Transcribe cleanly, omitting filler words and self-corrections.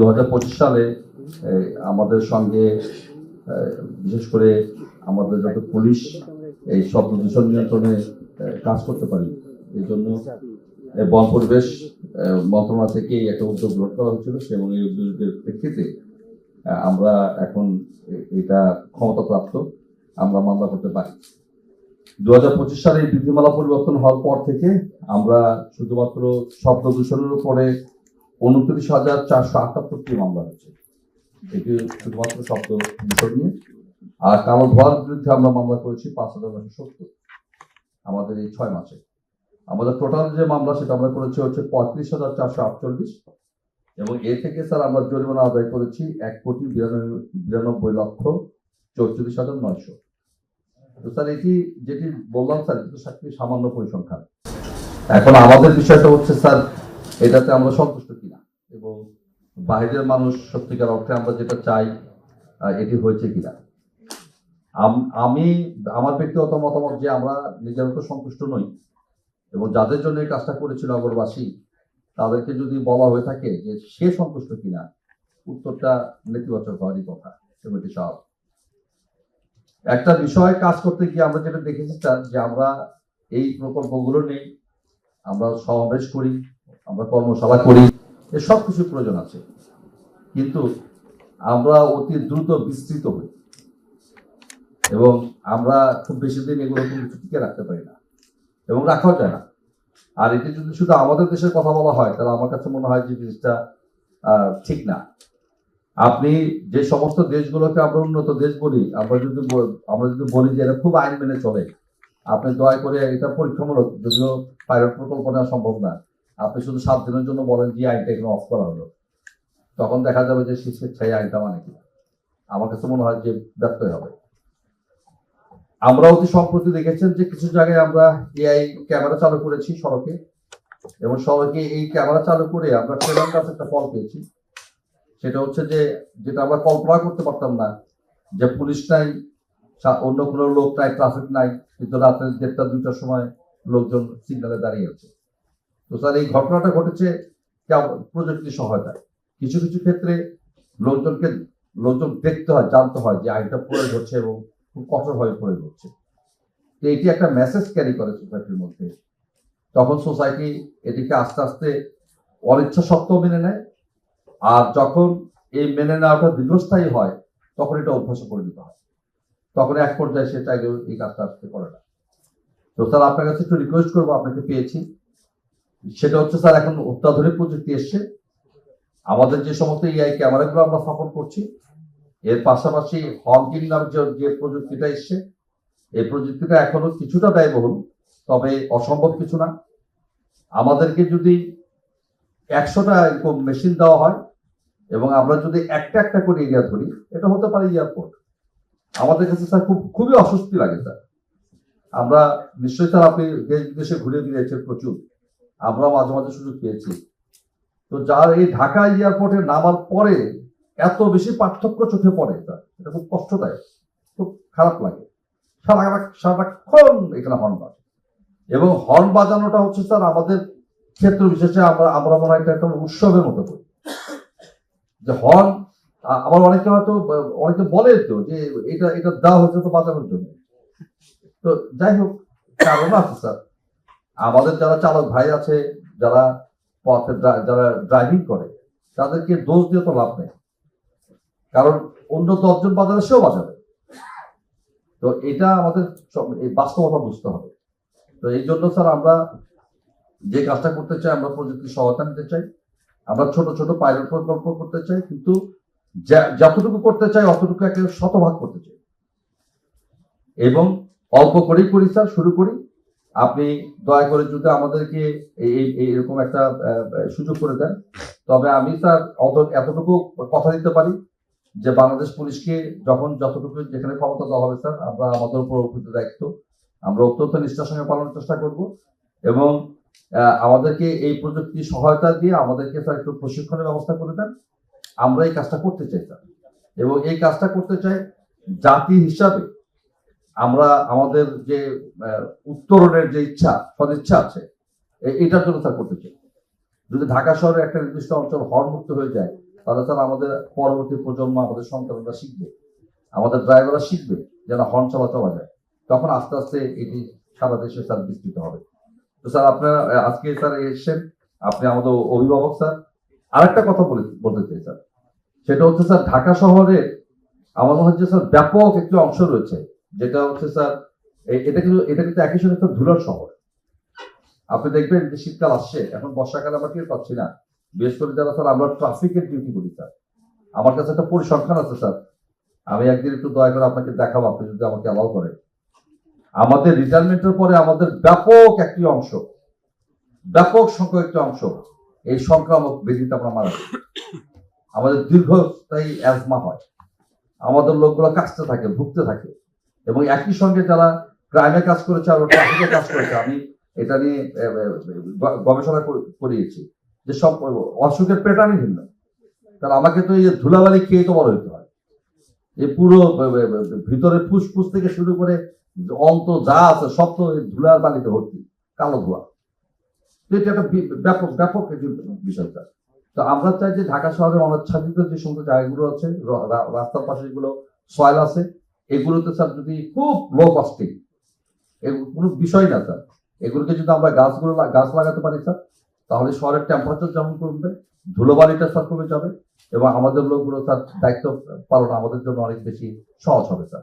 2025 সালে আমাদের সঙ্গে বিশেষ করে আমাদের যাতে পুলিশ এই শব্দ দূষণ নিয়ন্ত্রণে কাজ করতে পারি, এই জন্য বন পরিবেশ মন্ত্রণালয় থেকে একটা উদ্যোগ গ্রহণ করা হয়েছিল এবং এই উদ্যোগের প্রেক্ষিতে আমরা এখন এটা ক্ষমতাপ্রাপ্ত, আমরা মামলা করতে পারি। 2025 সালে এই বিধিমালা পরিবর্তন হওয়ার পর থেকে আমরা শুধুমাত্র শব্দ দূষণের উপরে 29,478টি মামলা হচ্ছে, এটি শুধুমাত্র শব্দ দূষণ নিয়ে। আর কালো ধোঁয়ার বিরুদ্ধে আমরা মামলা করেছি 5,970 আমাদের এই 6 মাসে। আমাদের টোটাল যে মামলা সেটা আমরা করেছি হচ্ছে 35,448 এবং এ থেকে স্যার আমরা জরিমানা আদায় করেছি 1,92,44,900। তো স্যার এটি যেটি বললাম স্যার, এটি তো সামান্য পরিসংখ্যান। এখন আমাদের বিষয়টা হচ্ছে স্যার এটাতে আমরা সন্তুষ্ট কিনা এবং বাইরের মানুষ সত্যিকার অর্থে আমরা যেটা চাই এটি হয়েছে কিনা। আমি আমার ব্যক্তিগত মতামত যে আমরা নিজেরা তো সন্তুষ্ট নই এবং যাদের জন্য এই কাজটা করেছিল নগরবাসী, তাদেরকে যদি বলা হয়ে থাকে যে সে সন্তুষ্ট কিনা, উত্তরটা নেতিবাচক হওয়ারই কথা এবং এটি স্বাভাবিক। একটা বিষয় কাজ করতে গিয়ে আমরা যেটা দেখেছি স্যার, যে আমরা এই প্রকল্পগুলো নেই, আমরা সমাবেশ করি, আমরা কর্মশালা করি, এর সব কিছু প্রয়োজন আছে, কিন্তু আমরা অতি দ্রুত বিস্তৃত হই এবং আমরা খুব বেশি দিন এগুলো কিন্তু টিকে রাখতে পারি না এবং রাখাও যায় না। আর এটি যদি শুধু আমাদের দেশের কথা বলা হয় তাহলে আমার কাছে মনে হয় যে জিনিসটা ঠিক না। আপনি যে সমস্ত দেশগুলোকে আমরা উন্নত দেশ বলি, আমরা যদি বলি যে এরা খুব আইন মেনে চলে, আপনি দয়া করে এটা পরীক্ষামূলক, যদিও পাইলট প্রকল্প নেওয়া সম্ভব না, আপনি শুধু 7 দিনের জন্য বলেন যে আইনটা এখানে অফ করা হলো, তখন দেখা যাবে যে স্বেচ্ছায় আইনটা মানে কিনা। আমার কাছে মনে হয় যে ব্যর্থই হবে। আমরা অতি সম্প্রতি দেখেছেন যে কিছু জায়গায় আমরা এআই ক্যামেরা চালু করেছি সড়কে, এবং সড়কে এই ক্যামেরা চালু করে আমরা ট্রেলার একটা ফল পেয়েছি। সেটা হচ্ছে যে যেটা আমরা কল্পনা করতে পারতাম না, যে পুলিশ নাই, অন্য কোনো লোক নাই, ট্রাফিক নাই, কিন্তু রাত্রে 1:30-2টার সময় লোকজন সিগন্যালে দাঁড়িয়ে আছে। তো স্যার এই ঘটনাটা ঘটেছে প্রযুক্তির সহায়তায়। কিছু কিছু ক্ষেত্রে লোকজন দেখতে হয়, জানতে হয় যে আইনটা প্রয়োগ হচ্ছে এবং খুব কঠোরভাবে প্রয়োগ হচ্ছে। তো এটি একটা মেসেজ ক্যারি করে সোসাইটির মধ্যে, তখন সোসাইটি এটিকে আস্তে আস্তে অনিচ্ছা সত্ত্বেও মেনে নেয়। আর যখন এই মেনে নেওয়াটা দীর্ঘস্থায়ী হয় তখন এটা অভ্যাসে পরিণত হয়, তখন এক পর্যায়ে সে চাইলেও এই কাজটা আসতে করে না। তো স্যার আপনার কাছে একটু রিকোয়েস্ট করবো, আপনাকে পেয়েছি, সেটা হচ্ছে স্যার এখন অত্যাধুনিক প্রযুক্তি এসছে, আমাদের যে সমস্ত এআই ক্যামেরাগুলো আমরা স্থাপন করছি, এর পাশাপাশি হর্নিং নামে যে প্রযুক্তিটা এসছে, এই প্রযুক্তিটা এখনো কিছুটা ব্যয়বহুল, তবে অসম্ভব কিছু না। আমাদেরকে যদি 100টা এরকম মেশিন দেওয়া হয় এবং আমরা যদি একটা একটা করে এরিয়া ধরি, এটা হতে পারে এয়ারপোর্ট। আমাদের কাছে স্যার খুবই অস্বস্তি লাগে স্যার। আমরা নিশ্চয়ই স্যার আপনি দেশ বিদেশে ঘুরে দিয়েছেন প্রচুর, আমরা মাঝে মাঝে সুযোগ পেয়েছি। তো যার এই ঢাকা এয়ারপোর্টে নামার পরে এত বেশি পার্থক্য চোখে পড়ে স্যার, এটা খুব কষ্টদায়ক, খুব খারাপ লাগে। সারাক্ষণ এখানে হর্ন বাজে, এবং হর্ন বাজানোটা হচ্ছে স্যার আমাদের ক্ষেত্র বিশেষে আমরা মনে হয় একটা উৎসবের মতো করি যে হর্ন। আবার অনেকে বলে তো যে এটা দেওয়া হয়েছে তো বাঁচানোর জন্য। তো যাই হোক, কারণ আছে স্যার, আমাদের যারা চালক ভাই আছে, যারা পথে যারা ড্রাইভিং করে, তাদেরকে দোষ দিয়ে তো লাভ নেই, কারণ অন্য 10 জন বাজারে সেও বাজাবে। তো এটা আমাদের এই বাস্তবতা বুঝতে হবে। তো এই জন্য স্যার আমরা যে কাজটা করতে চাই, আমরা প্রযুক্তির সহায়তা নিতে চাই, আমরা ছোট ছোট পাইলট প্রকল্প করতে চাই, কিন্তু যতটুকু করতে চাই অতটুকু একে শতভাগ করতে চাই এবং অল্প করেই করি স্যার, শুরু করি। আপনি দয়া করে যদি আমাদেরকে এরকম একটা সুযোগ করে দেন, তবে আমি স্যার এতটুকু কথা দিতে পারি যে বাংলাদেশ পুলিশকে যতটুকু যেখানে ক্ষমতা দেওয়া হবে স্যার, আমরা আমাদের উপর অর্পিত দায়িত্ব আমরা অত্যন্ত নিষ্ঠার সঙ্গে পালনের চেষ্টা করব এবং আমাদেরকে এই প্রযুক্তি সহায়তা দিয়ে আমাদেরকে স্যার একটু প্রশিক্ষণের ব্যবস্থা করে দেন। আমরা এই কাজটা করতে চাই স্যার, এবং এই কাজটা করতে চাই জাতি হিসাবে। আমরা আমাদের যে উত্তরণের যে সদিচ্ছা আছে, এটার জন্য স্যার করতে চাই। যদি ঢাকা শহরে একটা নির্দিষ্ট অঞ্চল হর্ন মুক্ত হয়ে যায়, তাহলে স্যার আমাদের পরবর্তী প্রজন্ম, আমাদের সন্তানরা শিখবে, আমাদের ড্রাইভাররা শিখবে যেন হর্ন চলা যায়। তখন আস্তে আস্তে এটি সারা দেশে স্যার বিস্তৃত হবে। তো স্যার আপনারা আজকে স্যার এসেছেন, আপনি আমাদের অভিভাবক স্যার। আরেকটা কথা বলতে চাই স্যার, সেটা হচ্ছে স্যার ঢাকা শহরে আমার মনে হচ্ছে স্যার ব্যাপক একটি অংশ রয়েছে, যেটা হচ্ছে স্যার এটা কিন্তু একই সঙ্গে স্যার ধুলার শহর। আপনি দেখবেন যে শীতকাল আসছে, এখন বর্ষাকালে আমরা টের পাচ্ছি না, বিশেষ করে যারা স্যার আমরা ট্রাফিকের ডিউটি করি স্যার। আমার কাছে একটা পরিসংখ্যান আছে স্যার, আমি একদিন একটু দয়া করে আপনাকে দেখাবো, আপনি যদি আমাকে অ্যালাউ করেন। আমাদের রিটায়ারমেন্টের পরে আমাদের ব্যাপক একটি অংশ, ব্যাপক সংখ্যক একটি অংশ এই সংক্রামক ব্যাধিতে আমরা মারা যাই। আমাদের দীর্ঘস্থায়ী অ্যাজমা হয়, আমাদের লোকগুলো কাজতে থাকে, ভুগতে থাকে। এবং একই সঙ্গে যারা ক্রাইমে কাজ করেছে আর ট্রাফিকে কাজ করেছে, আমি এটা নিয়ে গবেষণা করিয়েছি যে সব অসুখের প্যাটার্নই ভিন্ন। কারণ আমাকে তো এই ধুলাবালি খেয়ে তো বড় হইতে হয়, এই পুরো ভিতরে ফুসফুস থেকে শুরু করে অন্ত যা আছে সব তো ধুলার বালিতে ভর্তি, কালো ধোয়া। তো এটা একটা ব্যাপক একটি বিষয়। তো আমরা চাই যে ঢাকা শহরে অনাচ্ছাদিত যে সমস্ত জায়গাগুলো আছে, রাস্তার পাশে যেগুলো সয়েল আছে, এগুলোতে স্যার যদি খুব লো কস্টিং, কোনো বিষয় না স্যার, এগুলোকে যদি আমরা গাছ লাগাতে পারি স্যার, তাহলে শহরের টেম্পারেচার যেমন কমবে, ধুলোবালিটা স্যার কমে যাবে এবং আমাদের লোকগুলো তার দায়িত্ব পালন আমাদের জন্য অনেক বেশি সহজ হবে স্যার।